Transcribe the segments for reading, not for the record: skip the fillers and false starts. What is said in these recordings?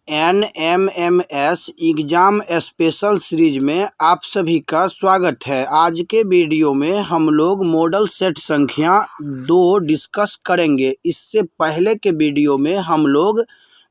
NMMS exam special series में आप सभी का स्वागत है। आज के वीडियो में हम लोग मॉडल सेट संख्या 2 डिस्कस करेंगे। इससे पहले के वीडियो में हम लोग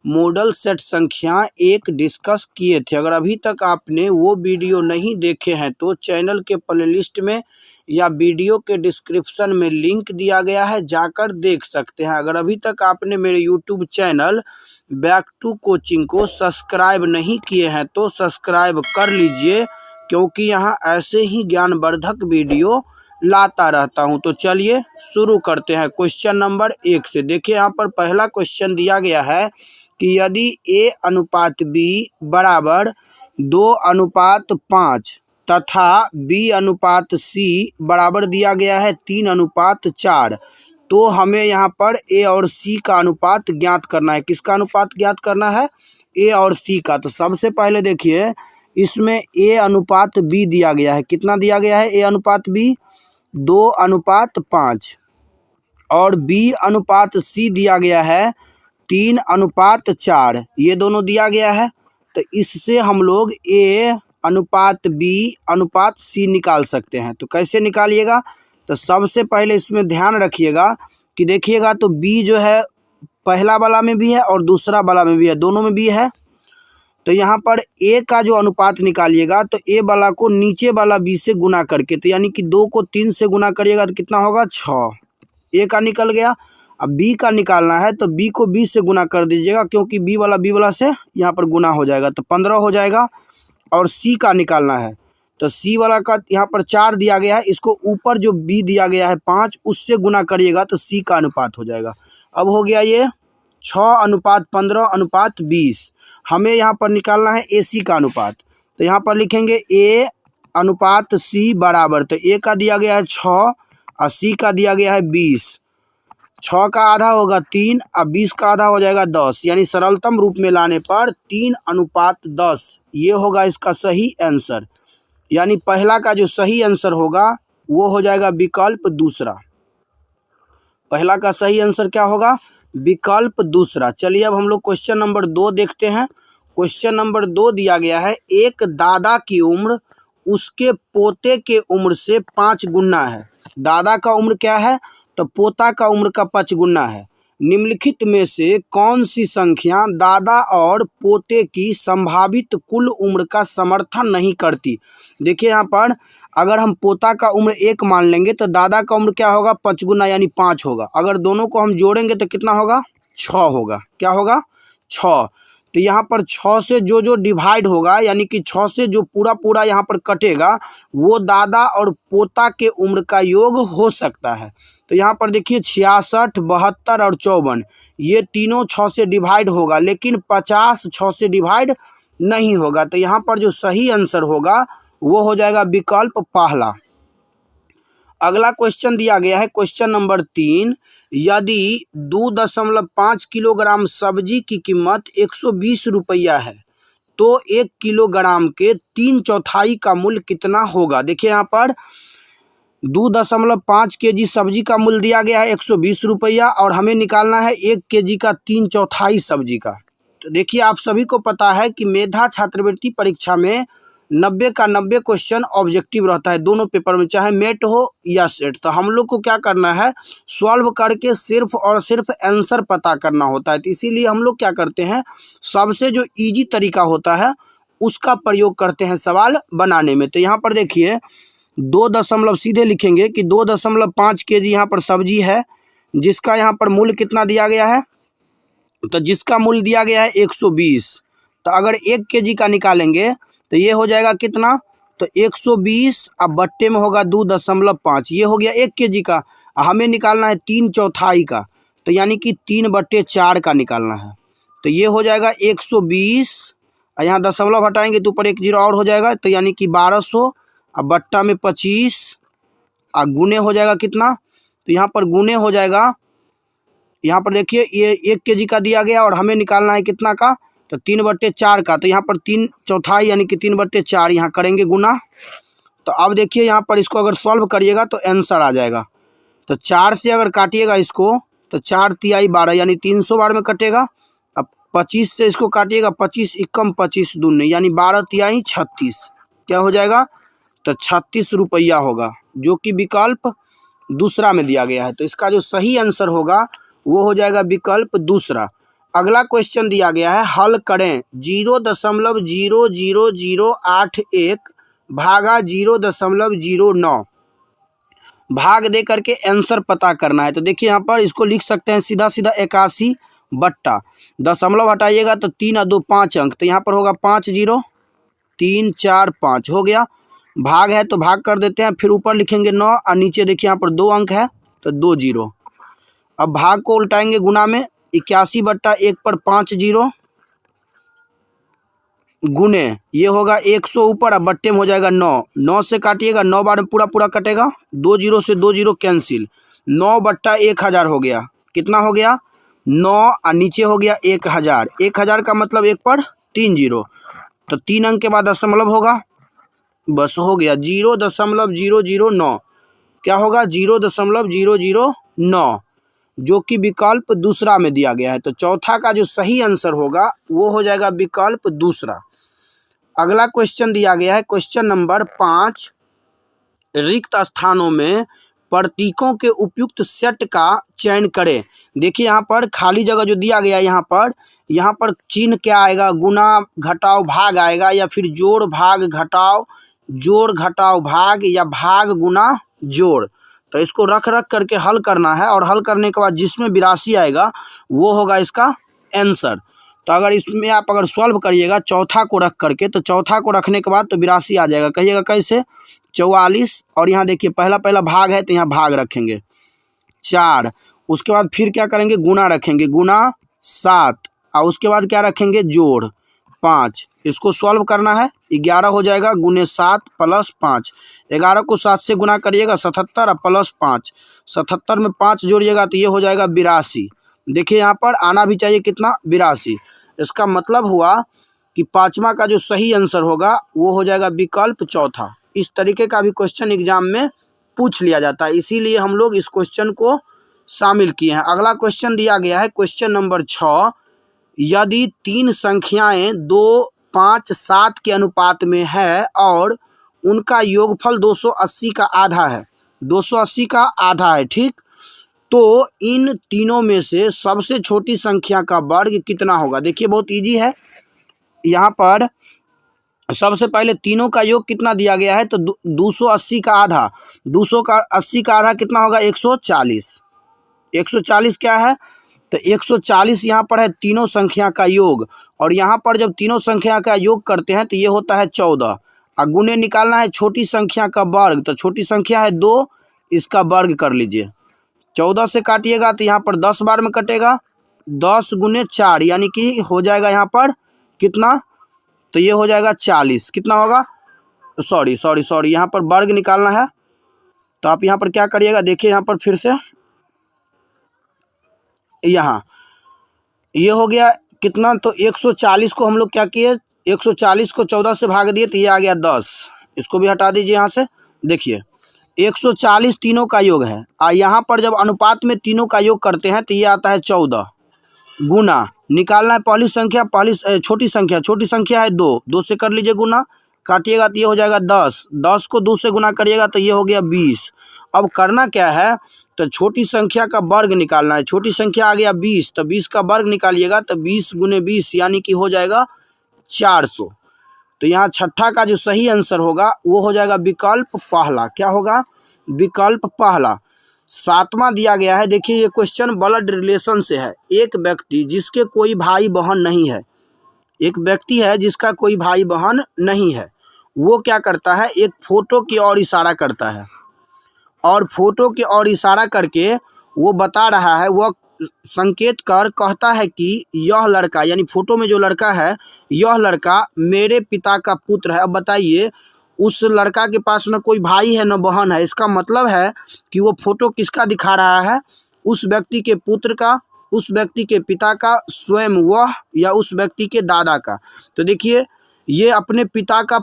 मॉडल सेट संख्या 1 डिस्कस किए थे। अगर अभी तक आपने वो वीडियो नहीं देखे हैं तो चैनल के प्लेलिस्ट में या वीडियो के डिस्क्रिप्शन में लिंक दिया गया है, जाकर देख सकते हैं। अगर अभी तक आपने मेरे YouTube channel back to coaching को सब्सक्राइब नहीं किए हैं तो सब्सक्राइब कर लीजिए, क्योंकि यहाँ ऐसे ही ज्ञानवर्धक वीडियो लाता रहता हूँ। तो चलिए शुरू करते हैं क्वेश्चन नंबर 1 से। देखिए यहाँ पर पहला क्वेश्चन दिया गया है कि यदि A/B बराबर 2:5 तथा B/C बराबर दिया गया है 3:4, तो हमें यहाँ पर A और C का अनुपात ज्ञात करना है। किसका अनुपात ज्ञात करना है? A और C का। तो सबसे पहले देखिए इसमें A/B दिया गया है। कितना दिया गया है? A/B 2:5 और B/C दिया गया है 3:4। ये दोनों दिया गया है। तो इससे हम लोग A/B/C निकाल सकते हैं। तो कैसे निकालिएगा? तो सबसे पहले इसमें ध्यान रखिएगा कि देखिएगा तो B जो है पहला वाला में भी है और दूसरा वाला में भी है, दोनों में भी है। तो यहाँ पर A का जो अनुपात निकालिएगा तो A वाला को नीचे वाला B से गुना करके, तो यानी कि 2 को 3 से गुना करिएगा तो कितना होगा? 6। A का निकल गया। अब B का निकालना है तो B को B से गुना कर दीजिएगा, क्योंकि B वाला से यहाँ पर गुना हो जाएगा तो 15 हो जाएगा। और C का निकालना है तो C वाला का यहाँ पर 4 दिया गया है, इसको ऊपर जो B दिया गया है 5 उससे गुना करिएगा तो C का अनुपात हो जाएगा। अब हो गया ये 6:15:20। हमें यहाँ पर निकालना है AC का अनुपात। तो यहाँ पर लिखेंगे A/C बराबर, तो A का दिया गया है 6 और C का दिया गया है 20। 6 का आधा होगा 3 और 20 का आधा हो जाएगा 10, यानी सरलतम रूप में लाने पर 3:10 ये होगा इसका सही आंसर। यानी पहला का जो सही आंसर होगा वो हो जाएगा विकल्प दूसरा। पहला का सही आंसर क्या होगा? विकल्प दूसरा। चलिए अब हम लोग क्वेश्चन नंबर 2 देखते हैं। क्वेश्चन नंबर 2 दिया गया है, एक दादा की उम्र उसके पोते के उम्र से 5 गुना है। दादा का उम्र क्या है? तो पोता का उम्र का 5 गुना है। निम्नलिखित में से कौन सी संख्या दादा और पोते की संभावित कुल उम्र का समर्थन नहीं करती? देखिए यहाँ पर अगर हम पोता का उम्र 1 मान लेंगे तो दादा का उम्र क्या होगा? 5 गुना यानी 5 होगा। अगर दोनों को हम जोड़ेंगे तो कितना होगा? 6 होगा। क्या होगा? 6। तो यहाँ पर 6 से जो डिवाइड होगा, यानी कि 6 से जो पूरा यहाँ पर कटेगा वो दादा और पोता के उम्र का योग हो सकता है। तो यहाँ पर देखिए 66, 72 और 54 ये तीनों 6 से डिवाइड होगा, लेकिन 50 6 से डिवाइड नहीं होगा। तो यहाँ पर जो सही आंसर होगा वो हो जाएगा विकल्प पहला। अगला क्वेश्चन दिया गया है क्वेश्चन नंबर 3, यदि 2.5 किलोग्राम सब्जी की कीमत 120 रुपया है तो 1 किलोग्राम के 3/4 का मूल्य कितना होगा? देखिए यहाँ पर 2.5 केजी सब्जी का मूल्य दिया गया है 120 रुपया और हमें निकालना है 1 केजी का 3/4 सब्जी का। तो देखिए आप सभी को पता है कि मेधा छात्रवृत्ति परीक्षा में 90 का 90 क्वेश्चन ऑब्जेक्टिव रहता है दोनों पेपर में, चाहे मेट हो या सेट। तो हम लोग को क्या करना है? सॉल्व करके सिर्फ और सिर्फ आंसर पता करना होता है। तो इसीलिए हम लोग क्या करते हैं, सबसे जो इजी तरीका होता है उसका प्रयोग करते हैं सवाल बनाने में। तो यहाँ पर देखिए 2 दशमलव सीधे लिखेंगे कि 2.5 केजी यहाँ पर सब्जी है, जिसका यहाँ पर मूल्य कितना दिया गया है? तो जिसका मूल्य दिया गया है 120। तो अगर 1 केजी का निकालेंगे तो ये हो जाएगा कितना? तो 120 अब बट्टे में होगा 2.5, ये हो गया 1 केजी का। हमें निकालना है 3/4 का, तो यानी कि 3/4 का निकालना है। तो ये हो जाएगा 120 और यहाँ दशमलव हटाएंगे तो ऊपर 1 जीरो और हो जाएगा, तो यानी कि 1200 अब बट्टा में 25 और गुने हो जाएगा कितना? तो यहाँ पर गुने हो जाएगा, यहाँ पर देखिए ये 1 केजी का दिया गया और हमें निकालना है कितना का? तो 3/4 का। तो यहाँ पर 3/4 यानी कि 3/4 यहाँ करेंगे गुना। तो अब देखिए यहाँ पर इसको अगर सॉल्व करिएगा तो आंसर आ जाएगा। तो 4 से अगर काटिएगा इसको तो 4 तिहाई 12 यानी 300 बार में कटेगा। अब 25 से इसको काटिएगा, 25 इक्कम 25 दूनी यानी 12 तिहाई 36, क्या हो जाएगा? तो 36 रुपया होगा, जो कि विकल्प दूसरा में दिया गया है। तो इसका जो सही आंसर होगा वो हो जाएगा विकल्प दूसरा। अगला क्वेश्चन दिया गया है, हल करें 0.00081 भागा 0.09, भाग दे करके आंसर पता करना है। तो देखिए यहाँ पर इसको लिख सकते हैं सीधा सीधा 81 बट्टा दशमलव हटाइएगा तो 3 और 2 5 अंक, तो यहाँ पर होगा 5 0 3 4 5 हो गया। भाग है तो भाग कर देते हैं, फिर ऊपर लिखेंगे 9 और नीचे देखिए यहाँ पर 2 अंक है तो 2 0। अब भाग को उल्टाएंगे गुना में, 81 बट्टा 1 पर 5 0 गुने ये होगा 100 ऊपर, अब बट्टे में हो जाएगा 9, 9 से काटिएगा, 9 बार में पूरा पूरा कटेगा, 2 0 से 2 0 कैंसिल, 9 बट्टा 1000 हो गया। कितना हो गया? 9 और नीचे हो गया 1000, 1000 का मतलब 1 पर 3 0, तो 3 अंक के बाद दशमलव होगा, बस हो गया 0.009, क्या होगा? 0.009, जो कि विकल्प दूसरा में दिया गया है। तो चौथा का जो सही आंसर होगा वो हो जाएगा विकल्प दूसरा। अगला क्वेश्चन दिया गया है, क्वेश्चन नंबर 5, रिक्त स्थानों में प्रतीकों के उपयुक्त सेट का चयन करें। देखिए यहाँ पर खाली जगह जो दिया गया है, यहाँ पर चिन्ह क्या आएगा? गुना घटाव भाग आएगा, या फिर जोड़ भाग घटाव, जोड़ घटाव भाग, या भाग गुना जोड़। तो इसको रख करके हल करना है, और हल करने के बाद जिसमें 82 आएगा वो होगा इसका आंसर। तो अगर इसमें आप अगर सॉल्व करिएगा चौथा को रख करके, तो चौथा को रखने के बाद तो 82 आ जाएगा। कहिएगा कैसे? 44, और यहाँ देखिए पहला भाग है तो यहाँ भाग रखेंगे 4, उसके बाद फिर क्या करेंगे? गुना रखेंगे, गुना 7, और उसके बाद क्या रखेंगे? जोड़ 5। इसको सॉल्व करना है, 11 हो जाएगा गुने 7 प्लस 5, 11 को 7 से गुना करिएगा 77 और प्लस 5, 77 में 5 जोड़िएगा तो ये हो जाएगा 82। देखिए यहाँ पर आना भी चाहिए कितना? 82। इसका मतलब हुआ कि पाँचवा का जो सही आंसर होगा वो हो जाएगा विकल्प चौथा। इस तरीके का भी क्वेश्चन एग्जाम में पूछ लिया जाता है, इसीलिए हम लोग इस क्वेश्चन को शामिल किए हैं। अगला क्वेश्चन दिया गया है, क्वेश्चन नंबर 6, यदि 3 संख्याएं 2 5 7 के अनुपात में है और उनका योगफल 280 का आधा है, 280 का आधा है, ठीक, तो इन तीनों में से सबसे छोटी संख्या का वर्ग कितना होगा? देखिए बहुत इजी है। यहाँ पर सबसे पहले तीनों का योग कितना दिया गया है? तो 280 का आधा, 280 का आधा कितना होगा? 140। 140 क्या है? तो 140 यहाँ पर है तीनों संख्या का योग, और यहाँ पर जब तीनों संख्या का योग करते हैं तो ये होता है 14, और गुणे निकालना है छोटी संख्या का वर्ग, तो छोटी संख्या है 2, इसका वर्ग कर लीजिए, 14 से काटिएगा तो यहाँ पर 10 बार में कटेगा, 10 गुने 4 यानी कि हो जाएगा यहाँ पर कितना? तो ये हो जाएगा 40। कितना होगा? सॉरी यहाँ पर वर्ग निकालना है, तो आप यहाँ पर क्या करिएगा? देखिए यहाँ पर फिर से यहाँ ये हो गया कितना? तो 140 को हम लोग क्या किए? 140 को 14 से भाग दिए तो ये आ गया 10। इसको भी हटा दीजिए यहाँ से। देखिए 140 तीनों का योग है, और यहाँ पर जब अनुपात में तीनों का योग करते हैं तो ये आता है 14, गुना निकालना है पहली संख्या, छोटी संख्या है 2, 2 से कर लीजिए गुना, काटिएगा तो ये हो जाएगा 10, 10 को 2 से गुना करिएगा तो ये हो गया 20। अब करना क्या है? तो छोटी संख्या का वर्ग निकालना है, छोटी संख्या आ गया 20, तो 20 का वर्ग निकालिएगा तो 20 गुने 20 यानी कि हो जाएगा 400। तो यहाँ छठा का जो सही आंसर होगा वो हो जाएगा विकल्प पहला। क्या होगा? विकल्प पहला। 7वां दिया गया है, देखिए ये क्वेश्चन ब्लड रिलेशन से है। एक व्यक्ति जिसके कोई भाई बहन नहीं है, एक व्यक्ति है जिसका कोई भाई बहन नहीं है, वो क्या करता है? एक फोटो की ओर इशारा करता है, और फोटो की ओर इशारा करके वो बता रहा है, वह संकेत कर कहता है कि यह लड़का, यानी फोटो में जो लड़का है, यह लड़का मेरे पिता का पुत्र है। अब बताइए उस लड़का के पास न कोई भाई है न बहन है, इसका मतलब है कि वो फोटो किसका दिखा रहा है? उस व्यक्ति के पुत्र का, उस व्यक्ति के पिता का, स्वयं वह, या उस व्यक्ति के दादा का। तो देखिए ये अपने पिता का,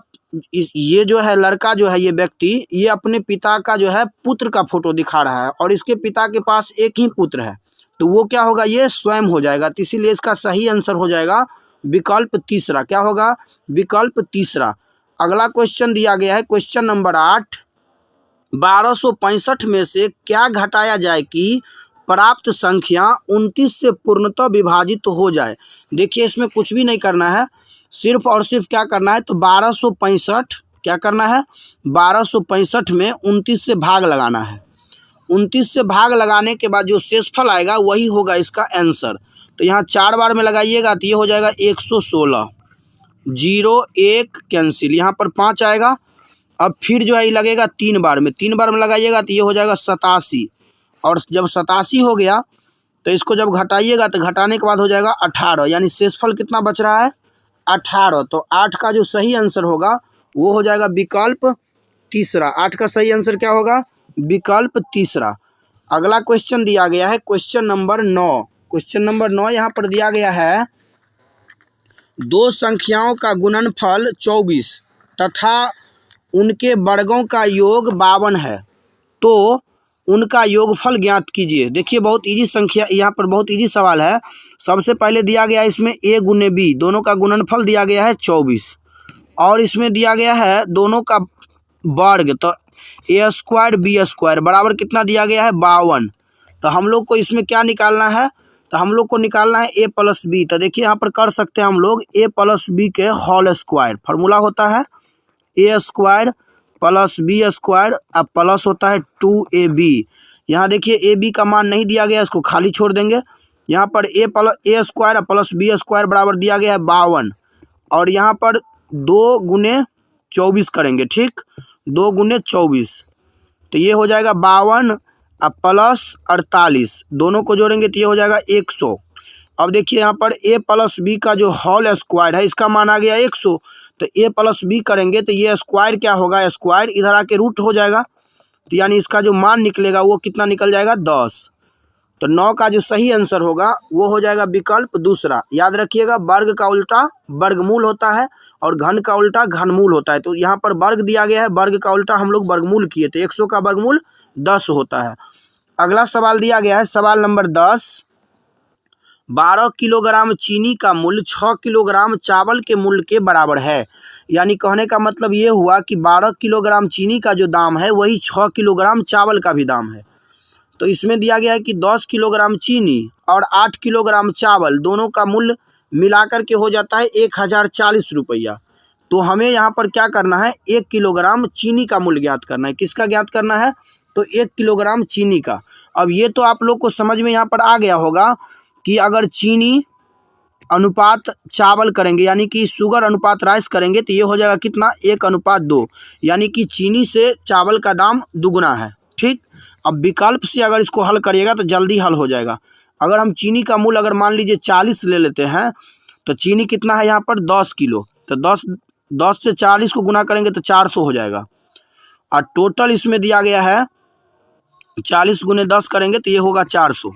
ये जो है लड़का जो है, ये व्यक्ति, ये अपने पिता का जो है पुत्र का फोटो दिखा रहा है, और इसके पिता के पास एक ही पुत्र है, तो वो क्या होगा, ये स्वयं हो जाएगा। तो इसीलिए इसका सही आंसर हो जाएगा विकल्प तीसरा। क्या होगा, विकल्प तीसरा। अगला क्वेश्चन दिया गया है क्वेश्चन नंबर 8, 1265 में से क्या घटाया जाए कि प्राप्त संख्या 29 से पूर्णतः विभाजित हो जाए। देखिए इसमें कुछ भी नहीं करना है, सिर्फ और सिर्फ क्या करना है, तो 1265 क्या करना है, 1265 में 29 से भाग लगाना है। 29 से भाग लगाने के बाद जो शेषफल आएगा वही होगा इसका आंसर। तो यहाँ 4 बार में लगाइएगा तो ये हो जाएगा 116, 0 1 कैंसिल, यहाँ पर 5 आएगा। अब फिर जो है ये लगेगा 3 बार में, 3 बार में लगाइएगा तो ये हो जाएगा 87, और जब 87 हो गया तो इसको जब घटाइएगा तो घटाने के बाद हो जाएगा 18, यानी शेषफल कितना बच रहा है, 18। तो 8 का जो सही आंसर होगा वो हो जाएगा विकल्प तीसरा। 8 का सही आंसर क्या होगा, विकल्प तीसरा। अगला क्वेश्चन दिया गया है क्वेश्चन नंबर 9। क्वेश्चन नंबर 9 यहाँ पर दिया गया है, दो संख्याओं का गुणनफल 24 तथा उनके वर्गों का योग 52 है, तो उनका योगफल ज्ञात कीजिए। देखिए बहुत इजी संख्या, यहाँ पर बहुत इजी सवाल है। सबसे पहले दिया गया है इसमें a गुने b, दोनों का गुणनफल दिया गया है 24, और इसमें दिया गया है दोनों का वर्ग, तो a स्क्वायर b स्क्वायर बराबर कितना दिया गया है, 52। तो हम लोग को इसमें क्या निकालना है, तो हम लोग को निकालना है a प्लस बी। तो देखिए यहाँ पर कर सकते हैं हम लोग a प्लस बी के होल स्क्वायर, फार्मूला होता है a square plus B square, अब प्लस होता है 2ab। यहाँ देखिए ab का मान नहीं दिया गया, इसको खाली छोड़ देंगे। यहाँ पर a square plus B square बराबर दिया गया है 52, और यहाँ पर 2 गुने 24 करेंगे, ठीक, 2 गुने 24, तो ये हो जाएगा 52 अब प्लस 48, दोनों को जोड़ेंगे तो ये हो जाएगा 100। अब देखिए यहाँ पर a प्लस बी का जो होल स्क्वायर है इसका मान आ गया 100, तो a प्लस बी करेंगे तो ये स्क्वायर क्या होगा, स्क्वायर इधर आके रूट हो जाएगा, तो यानी इसका जो मान निकलेगा वो कितना निकल जाएगा, 10। तो 9 का जो सही आंसर होगा वो हो जाएगा विकल्प दूसरा। याद रखिएगा वर्ग का उल्टा वर्गमूल होता है और घन का उल्टा घनमूल होता है। तो यहाँ पर वर्ग दिया गया है, वर्ग का उल्टा हम लोग वर्गमूल किए, तो 100 का वर्गमूल 10 होता है। अगला सवाल दिया गया है सवाल नंबर 10, 12 किलोग्राम चीनी का मूल्य 6 किलोग्राम चावल के मूल्य के बराबर है। यानी कहने का मतलब ये हुआ कि 12 किलोग्राम चीनी का जो दाम है वही 6 किलोग्राम चावल का भी दाम है। तो इसमें दिया गया है कि 10 किलोग्राम चीनी और 8 किलोग्राम चावल दोनों का मूल्य मिलाकर के हो जाता है 1040 रुपया। तो हमें यहाँ पर क्या करना है, 1 किलोग्राम चीनी का मूल्य ज्ञात करना है। किसका ज्ञात करना है, तो 1 किलोग्राम चीनी का। अब ये तो आप लोग को समझ में यहाँ पर आ गया होगा कि अगर चीनी अनुपात चावल करेंगे यानी कि शुगर अनुपात राइस करेंगे तो ये हो जाएगा कितना, 1:2, यानी कि चीनी से चावल का दाम दुगुना है, ठीक। अब विकल्प से अगर इसको हल करिएगा तो जल्दी हल हो जाएगा। अगर हम चीनी का मूल्य अगर मान लीजिए 40 ले लेते हैं, तो चीनी कितना है यहाँ पर 10 किलो, तो 10 से 40 को गुना करेंगे तो 400 हो जाएगा। और टोटल इसमें दिया गया है 40 गुने 10 करेंगे तो ये होगा 400,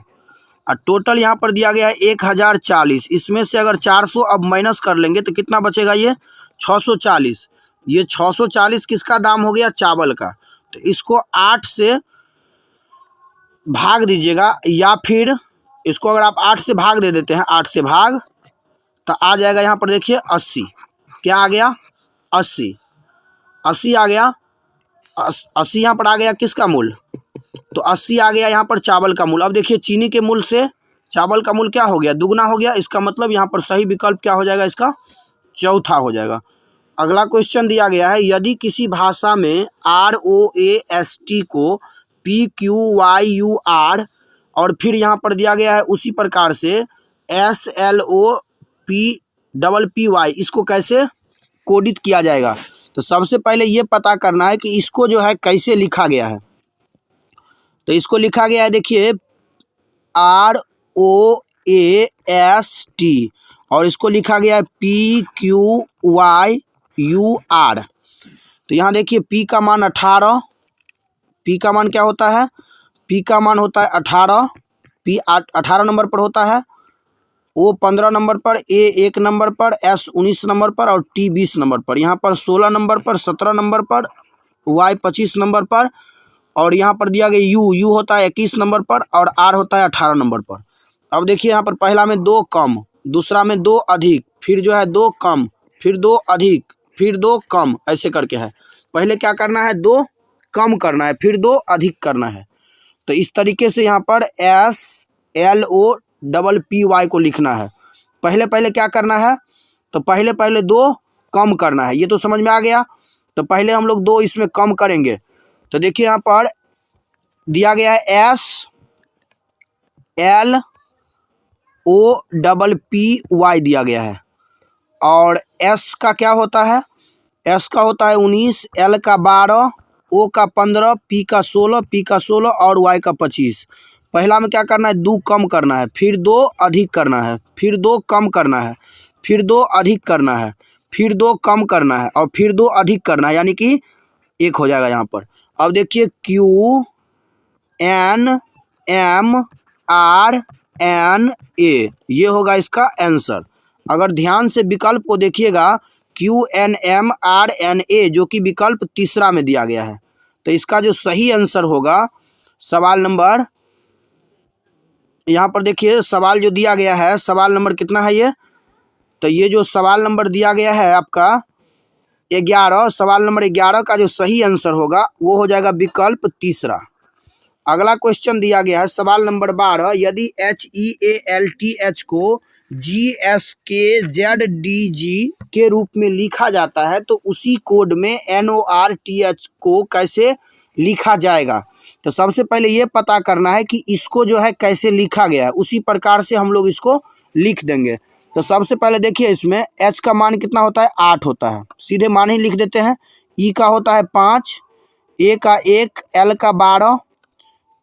और टोटल यहाँ पर दिया गया है 1040। इसमें से अगर 400 अब माइनस कर लेंगे तो कितना बचेगा, ये 640। ये 640 किसका दाम हो गया, चावल का। तो इसको 8 से भाग दीजिएगा, या फिर इसको अगर आप 8 से भाग दे देते हैं, 8 से भाग, तो आ जाएगा यहाँ पर देखिए 80। क्या आ गया, 80 आ गया। 80 यहाँ पर आ गया किसका मूल्य, तो 80 आ गया यहाँ पर चावल का मूल्य। अब देखिए चीनी के मूल्य से चावल का मूल्य क्या हो गया, दुगना हो गया। इसका मतलब यहाँ पर सही विकल्प क्या हो जाएगा, इसका चौथा हो जाएगा। अगला क्वेश्चन दिया गया है, यदि किसी भाषा में ROAST को PQYUR और फिर यहाँ पर दिया गया है उसी प्रकार से SLOPPPY, इसको कैसे कोडित किया जाएगा। तो सबसे पहले ये पता करना है कि इसको जो है कैसे लिखा गया है। तो इसको लिखा गया है देखिए ROAST और इसको लिखा गया है PQYUR। तो यहाँ देखिए P का मान 18, P का मान क्या होता है, P का मान होता है 18, P 18 नंबर पर होता है, O 15 नंबर पर, A 1 नंबर पर, S 19 नंबर पर और T 20 नंबर पर। यहाँ पर 16 नंबर पर, 17 नंबर पर, Y 25 नंबर पर, और यहाँ पर दिया गया U होता है 21 नंबर पर और R होता है 18 नंबर पर। अब देखिए यहाँ पर पहला में 2 कम, दूसरा में 2 अधिक, फिर जो है 2 कम, फिर 2 अधिक, फिर 2 कम, ऐसे करके है। पहले क्या करना है, 2 कम करना है, फिर 2 अधिक करना है। तो इस तरीके से यहाँ पर SLOPPY को लिखना है। पहले पहले क्या करना है, तो पहले पहले 2 कम करना है, ये तो समझ में आ गया। तो पहले हम लोग 2 इसमें कम करेंगे। तो देखिए यहाँ पर दिया गया है SLOPPY दिया गया है। और S का क्या होता है, S का होता है 19, L का 12, O का 15, P का 16, P का 16 और Y का 25। पहला में क्या करना है, 2 कम करना है, फिर 2 अधिक करना है, फिर 2 कम करना है, फिर 2 अधिक करना है, फिर 2 कम करना है और फिर 2 अधिक करना है, यानी कि 1 हो जाएगा यहाँ पर। अब देखिए QNMRNA, ये होगा इसका आंसर। अगर ध्यान से विकल्प को देखिएगा, QNMRNA जो कि विकल्प तीसरा में दिया गया है। तो इसका जो सही आंसर होगा सवाल नंबर, यहाँ पर देखिए सवाल जो दिया गया है, सवाल नंबर कितना है ये, तो ये जो सवाल नंबर दिया गया है आपका 11, सवाल नंबर 11 का जो सही आंसर होगा वो हो जाएगा विकल्प तीसरा। अगला क्वेश्चन दिया गया है सवाल नंबर 12, यदि HEALTH को GSKZDG के रूप में लिखा जाता है तो उसी कोड में NORTH को कैसे लिखा जाएगा। तो सबसे पहले ये पता करना है कि इसको जो है कैसे लिखा गया है, उसी प्रकार से हम लोग इसको लिख देंगे। तो सबसे पहले देखिए इसमें H का मान कितना होता है, 8 होता है, सीधे मान ही लिख देते हैं। E का होता है 5, A का 1, L का 12,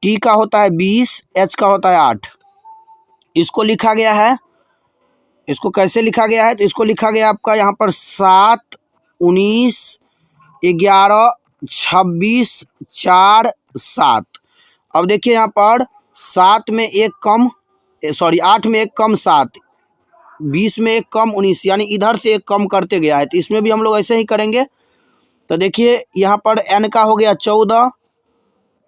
T का होता है 20, H का होता है 8। इसको लिखा गया है, इसको कैसे लिखा गया है, तो इसको लिखा गया आपका यहाँ पर 7, 19, 11, 26, 4, 7। अब देखिए यहाँ पर 7 में 1 कम, 8 में 1 कम 7, 20 में 1 कम 19, यानी इधर से 1 कम करते गया है। तो इसमें भी हम लोग ऐसे ही करेंगे। तो देखिए यहाँ पर N का हो गया 14,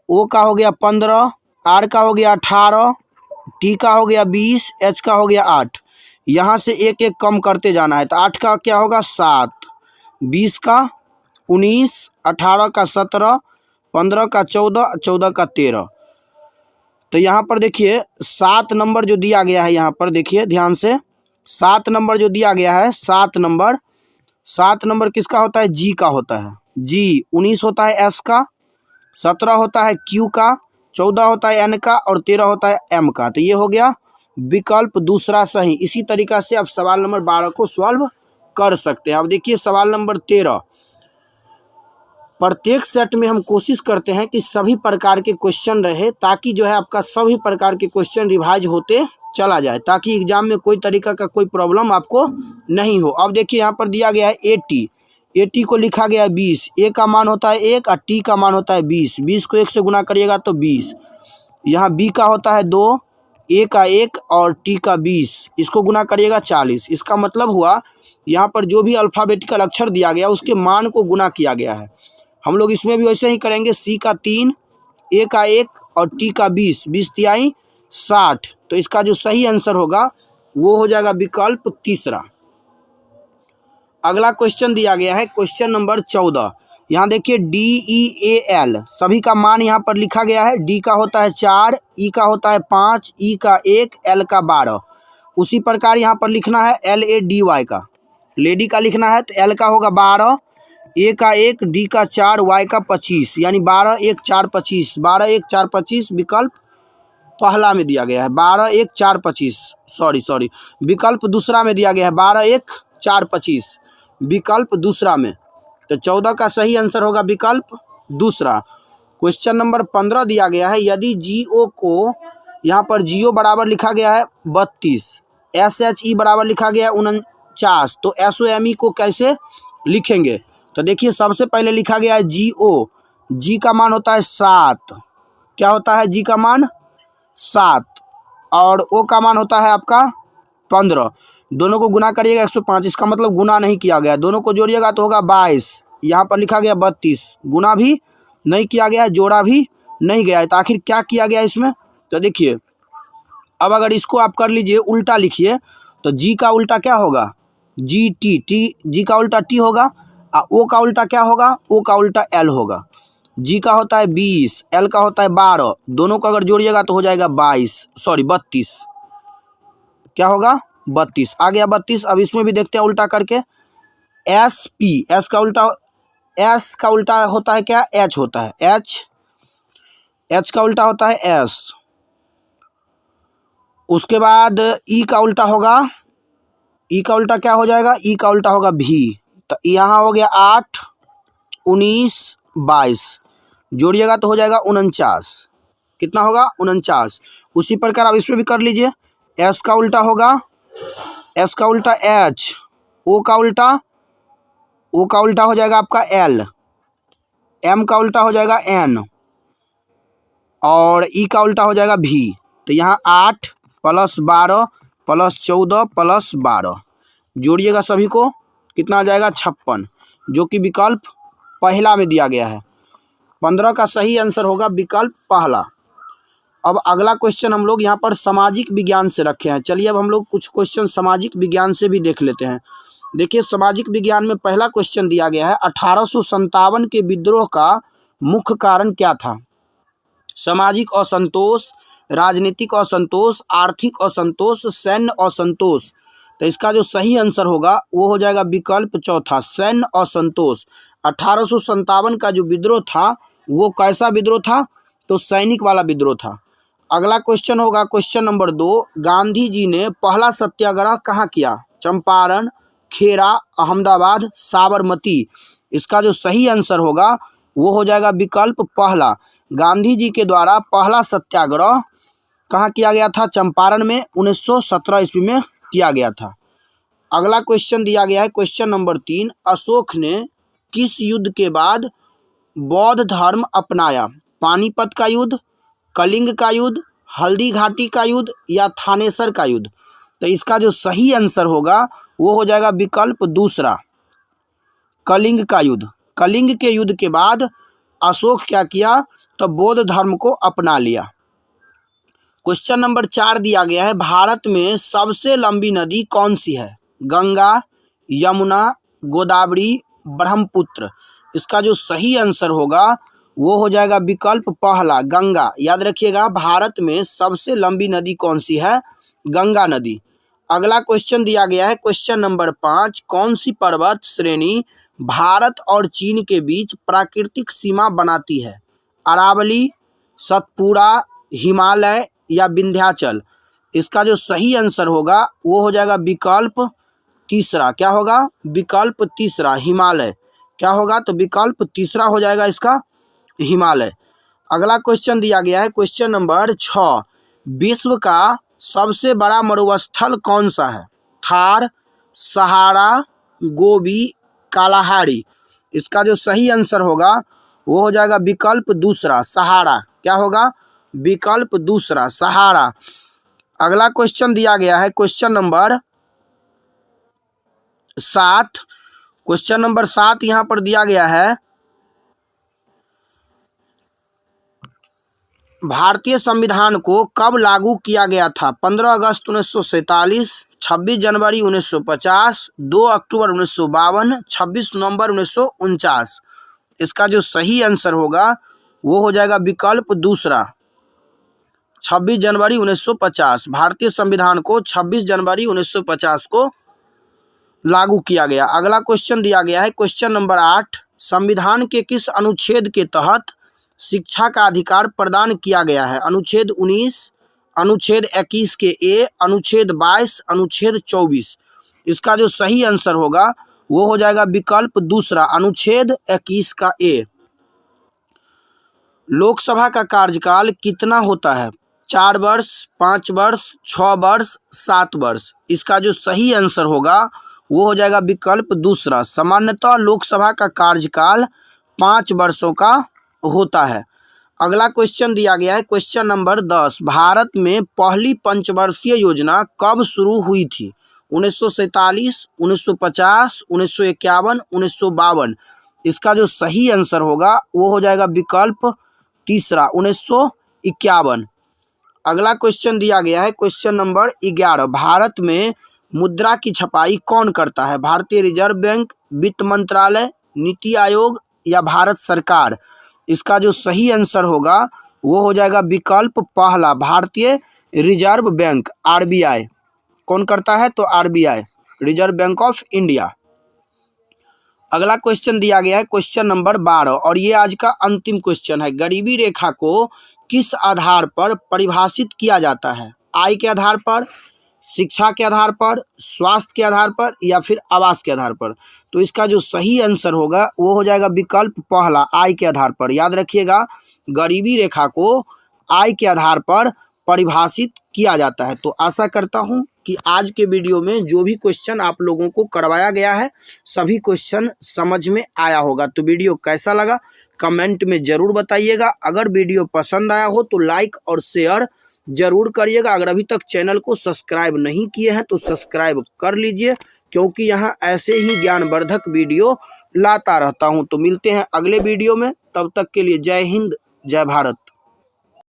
O का हो गया 15, R का हो गया 18, T का हो गया 20, H का हो गया 8। यहाँ से 1 1 कम करते जाना है। तो 8 का क्या होगा 7, 20 का 19, 18 का 17, 15 का 14, 14 का 13। तो यहाँ पर देखिए 7 नंबर जो दिया गया है, यहाँ पर देखिए ध्यान से 7 नंबर जो दिया गया है, 7 नंबर किसका होता है, G का होता है। G 19 होता है S का, 17 होता है Q का, 14 होता है N का और 13 होता है M का। तो ये हो गया विकल्प दूसरा सही। इसी तरीका से आप सवाल नंबर 12 को सॉल्व कर सकते हैं। अब देखिए सवाल नंबर 13, प्रत्येक सेट में हम कोशिश करते हैं कि सभी प्रकार के क्वेश्चन रहे, ताकि जो है आपका सभी प्रकार के क्वेश्चन रिवाइज होते चला जाए, ताकि एग्जाम में कोई तरीका का कोई प्रॉब्लम आपको नहीं हो। अब देखिए यहाँ पर दिया गया है 80 को लिखा गया है 20, A का मान होता है 1 और T का मान होता है 20, 20 को 1 से गुना करिएगा तो 20। यहाँ B का होता है 2, A का 1 और T का 20, इसको गुना करिएगा 40। इसका मतलब हुआ यहाँ पर जो भी अल्फ़ाबेटिकल अक्षर दिया गया उसके मान को गुना किया गया है। हम लोग इसमें भी वैसे ही करेंगे। C का 3, A का 1 और T का 20, 20 तिहाई 60। तो इसका जो सही आंसर होगा वो हो जाएगा विकल्प तीसरा। अगला क्वेश्चन दिया गया है क्वेश्चन नंबर 14। यहाँ देखिए DEAL सभी का मान यहाँ पर लिखा गया है। D का होता है 4, E का होता है 5, E का 1, L का 12। उसी प्रकार यहाँ पर लिखना है LADY का, लेडी का लिखना है तो L का होगा 12, A का 1, D का 4, Y का 25, यानी 12 1 4 25, 12 1 4 25 विकल्प पहला में दिया गया है। 12 1 4 25 सॉरी विकल्प दूसरा में दिया गया है। 12 1 4 25 विकल्प दूसरा में। तो 14 का सही आंसर होगा विकल्प दूसरा। क्वेश्चन नंबर 15 दिया गया है, यदि GO को यहाँ पर GO बराबर लिखा गया है 32, SHE बराबर लिखा गया है 49, तो SOME को कैसे लिखेंगे। तो देखिए सबसे पहले लिखा गया है GO, G का मान होता है 7, क्या होता है G का मान 7 और O का मान होता है आपका 15। दोनों को गुना करिएगा 105, इसका मतलब गुना नहीं किया गया। दोनों को जोड़िएगा तो होगा 22, यहाँ पर लिखा गया 32, गुना भी नहीं किया गया है, जोड़ा भी नहीं गया है। तो आखिर क्या किया गया इसमें, तो देखिए अब अगर इसको आप कर लीजिए उल्टा लिखिए तो जी का उल्टा क्या होगा, जी टी, टी जी का उल्टा टी होगा, ओ का उल्टा क्या होगा, ओ का उल्टा एल होगा। जी का होता है 20, एल का होता है 12, दोनों को अगर जोड़िएगा तो हो जाएगा 32, क्या होगा 32, आ गया 32। अब इसमें भी देखते हैं उल्टा करके, एस पी, एस का उल्टा होता है क्या, एच होता है, एच का उल्टा होता है एस। उसके बाद ई का उल्टा होगा, ई का उल्टा क्या हो जाएगा, ई का उल्टा होगा भी। तो यहाँ हो गया 8, 19, 22, जोड़िएगा तो हो जाएगा 49, कितना होगा 49। उसी प्रकार अब इसमें भी कर लीजिए, एस का उल्टा होगा, एस का उल्टा एच, ओ का उल्टा हो जाएगा आपका एल, एम का उल्टा हो जाएगा एन, और ई का उल्टा हो जाएगा भी। तो यहाँ 8 + 12 + 14 + 12, जोड़िएगा सभी को, कितना आ जाएगा 56, जो कि विकल्प पहला में दिया गया है। 15 का सही आंसर होगा विकल्प पहला। अब अगला क्वेश्चन हम लोग यहाँ पर सामाजिक विज्ञान से रखे हैं। चलिए अब हम लोग कुछ क्वेश्चन सामाजिक विज्ञान से भी देख लेते हैं। देखिए सामाजिक विज्ञान में पहला क्वेश्चन दिया गया है, 1857 के विद्रोह का मुख्य कारण क्या था। सामाजिक असंतोष, राजनीतिक असंतोष, आर्थिक असंतोष, सैन्य असंतोष। तो इसका जो सही आंसर होगा वो हो जाएगा विकल्प चौथा, सैन्य असंतोष। 1857 का जो विद्रोह था वो कैसा विद्रोह था, तो सैनिक वाला विद्रोह था। अगला क्वेश्चन होगा क्वेश्चन नंबर 2, गांधी जी ने पहला सत्याग्रह कहाँ किया, चंपारण, खेरा, अहमदाबाद, साबरमती। इसका जो सही आंसर होगा वो हो जाएगा विकल्प पहला। गांधी जी के द्वारा पहला सत्याग्रह कहाँ किया गया था, चंपारण में 1917 ईस्वी में किया गया था। अगला क्वेश्चन दिया गया है क्वेश्चन नंबर 3, अशोक ने किस युद्ध के बाद बौद्ध धर्म अपनाया, पानीपत का युद्ध, कलिंग का युद्ध, हल्दी घाटी का युद्ध, या थानेसर का युद्ध। तो इसका जो सही आंसर होगा वो हो जाएगा विकल्प दूसरा, कलिंग का युद्ध। कलिंग के युद्ध के बाद अशोक क्या किया, तो बौद्ध धर्म को अपना लिया। क्वेश्चन नंबर 4 दिया गया है, भारत में सबसे लंबी नदी कौन सी है, गंगा, यमुना, गोदावरी, ब्रह्मपुत्र। इसका जो सही आंसर होगा वो हो जाएगा विकल्प पहला, गंगा। याद रखिएगा भारत में सबसे लंबी नदी कौन सी है, गंगा नदी। अगला क्वेश्चन दिया गया है क्वेश्चन नंबर 5, कौन सी पर्वत श्रेणी भारत और चीन के बीच प्राकृतिक सीमा बनाती है, अरावली, सतपुड़ा, हिमालय, या विंध्याचल। इसका जो सही आंसर होगा वो हो जाएगा विकल्प तीसरा, क्या होगा, विकल्प तीसरा, हिमालय। क्या होगा, तो विकल्प तीसरा हो जाएगा इसका हिमालय। अगला क्वेश्चन दिया गया है क्वेश्चन नंबर 6, विश्व का सबसे बड़ा मरुस्थल कौन सा है, थार, सहारा, गोबी, कालाहारी। इसका जो सही आंसर होगा वो हो जाएगा विकल्प दूसरा, सहारा। क्या होगा, विकल्प दूसरा, सहारा। अगला क्वेश्चन दिया गया है क्वेश्चन नंबर 7। क्वेश्चन नंबर 7 यहाँ पर दिया गया है, भारतीय संविधान को कब लागू किया गया था, 15 अगस्त 1947, 26 जनवरी 1950, 2 अक्टूबर 1952, 26 नवंबर 1949। इसका जो सही आंसर होगा वो हो जाएगा विकल्प दूसरा, 26 जनवरी 1950। भारतीय संविधान को 26 जनवरी 1950 को लागू किया गया। अगला क्वेश्चन दिया गया है क्वेश्चन नंबर 8, संविधान के किस अनुच्छेद के तहत शिक्षा का अधिकार प्रदान किया गया है, अनुच्छेद 19, अनुच्छेद 21 के ए, अनुच्छेद 22, अनुच्छेद 24। इसका जो सही आंसर होगा वो हो जाएगा विकल्प दूसरा, अनुच्छेद 21 का ए। लोकसभा का कार्यकाल कितना होता है, 4 वर्ष, 5 वर्ष, 6 वर्ष, 7 वर्ष। इसका जो सही आंसर होगा वो हो जाएगा विकल्प दूसरा, सामान्यतः लोकसभा का कार्यकाल 5 वर्षों का होता है। अगला क्वेश्चन दिया गया है क्वेश्चन नंबर 10, भारत में पहली पंचवर्षीय योजना कब शुरू हुई थी, 1947, 1950, 1951, 1952। इसका जो सही आंसर होगा वो हो जाएगा विकल्प तीसरा, 1951। अगला क्वेश्चन दिया गया है क्वेश्चन नंबर 11। भारत में मुद्रा की छपाई कौन करता है? भारतीय रिजर्व बैंक, वित्त मंत्रालय, नीति आयोग या भारत सरकार? इसका जो सही आंसर होगा वो हो जाएगा विकल्प पहला, भारतीय रिजर्व बैंक, आरबीआई। कौन करता है? तो RBI, reserve bank of India. अगला क्वेश्चन दिया गया है क्वेश्चन नंबर 12 और ये आज का अंतिम क्वेश्चन है। गरीबी रेखा को किस आधार पर परिभाषित किया जाता है? आय के आधार पर, शिक्षा के आधार पर, स्वास्थ्य के आधार पर या फिर आवास के आधार पर? तो इसका जो सही आंसर होगा वो हो जाएगा विकल्प पहला, आय के आधार पर। याद रखिएगा, गरीबी रेखा को आय के आधार पर परिभाषित किया जाता है। तो आशा करता हूं कि आज के वीडियो में जो भी क्वेश्चन आप लोगों को करवाया गया है सभी क्वेश्चन समझ में आया होगा। तो वीडियो कैसा लगा कमेंट में ज़रूर बताइएगा। अगर वीडियो पसंद आया हो तो लाइक और शेयर ज़रूर करिएगा। अगर अभी तक चैनल को सब्सक्राइब नहीं किए हैं तो सब्सक्राइब कर लीजिए, क्योंकि यहाँ ऐसे ही ज्ञानवर्धक वीडियो लाता रहता हूँ। तो मिलते हैं अगले वीडियो में, तब तक के लिए जय हिंद, जय भारत।